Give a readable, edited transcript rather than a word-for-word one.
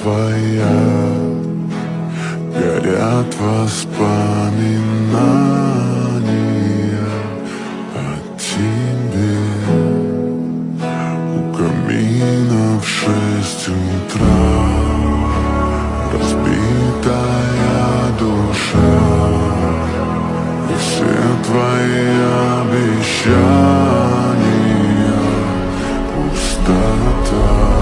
твоя, горят воспоминания о тебе. У камина в 6 утра разбитая душа, и все твои обещания пустота.